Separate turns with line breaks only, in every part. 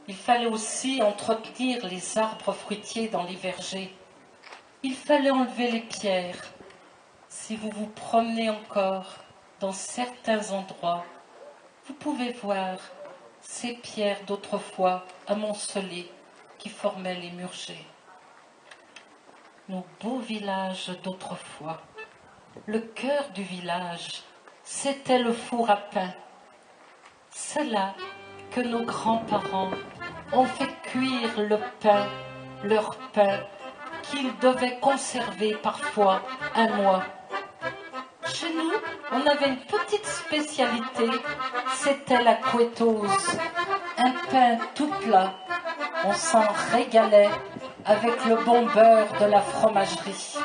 Il fallait aussi entretenir les arbres fruitiers dans les vergers. Il fallait enlever les pierres. Si vous vous promenez encore dans certains endroits, vous pouvez voir ces pierres d'autrefois amoncelées qui formaient les murgées. Nos beaux villages d'autrefois. Le cœur du village, c'était le four à pain. C'est là que nos grands-parents ont fait cuire le pain, leur pain, qu'ils devaient conserver parfois un mois. Chez nous, on avait une petite spécialité, c'était la couettose, un pain tout plat. On s'en régalait avec le bon beurre de la fromagerie.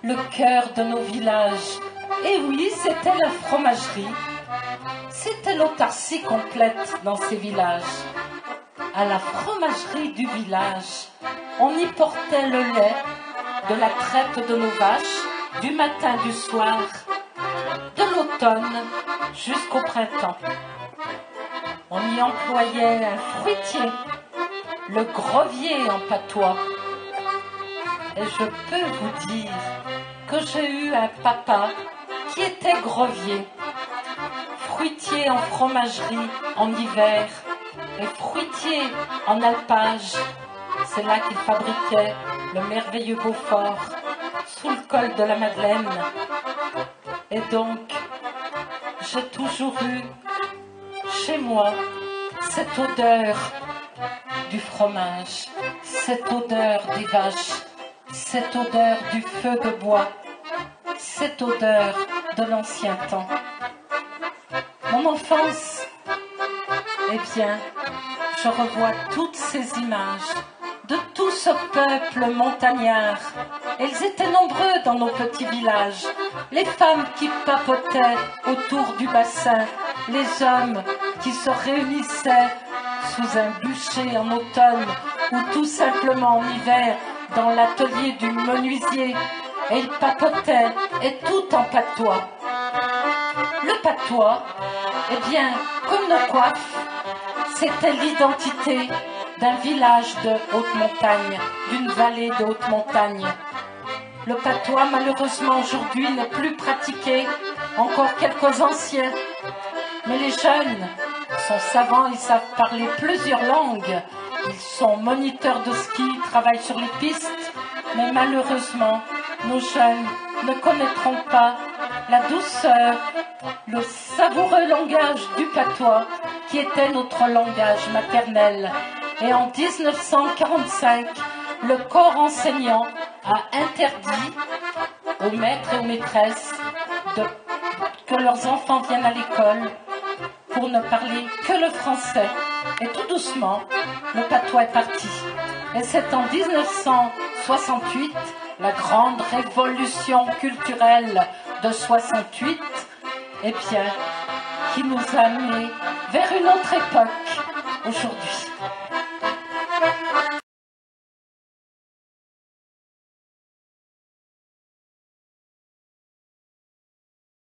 Le cœur de nos villages, et oui, c'était la fromagerie. C'était l'autarcie complète dans ces villages. À la fromagerie du village, on y portait le lait de la traite de nos vaches, du matin, du soir, de l'automne jusqu'au printemps. On y employait un fruitier, le grovier en patois. Et je peux vous dire que j'ai eu un papa qui était grovier, fruitier en fromagerie en hiver et fruitier en alpage. C'est là qu'il fabriquait le merveilleux Beaufort sous le col de la Madeleine. Et donc, j'ai toujours eu chez moi cette odeur du fromage, cette odeur des vaches, cette odeur du feu de bois, cette odeur de l'ancien temps. Mon enfance, eh bien, je revois toutes ces images de tout ce peuple montagnard. Elles étaient nombreux dans nos petits villages, les femmes qui papotaient autour du bassin, les hommes qui se réunissaient sous un bûcher en automne ou tout simplement en hiver dans l'atelier du menuisier, et ils papotaient, et tout en patois. Le patois, eh bien, comme nos coiffes, c'était l'identité d'un village de haute montagne, d'une vallée de haute montagne. Le patois, malheureusement, aujourd'hui n'est plus pratiqué, encore quelques anciens. Mais les jeunes sont savants, ils savent parler plusieurs langues. Ils sont moniteurs de ski, travaillent sur les pistes. Mais malheureusement, nos jeunes ne connaîtront pas la douceur, le savoureux langage du patois qui était notre langage maternel. Et en 1945, le corps enseignant a interdit aux maîtres et aux maîtresses que leurs enfants viennent à l'école pour ne parler que le français. Et tout doucement, le patois est parti. Et c'est en 1968, la grande révolution culturelle de 68, eh bien, qui nous a amenés vers une autre époque aujourd'hui.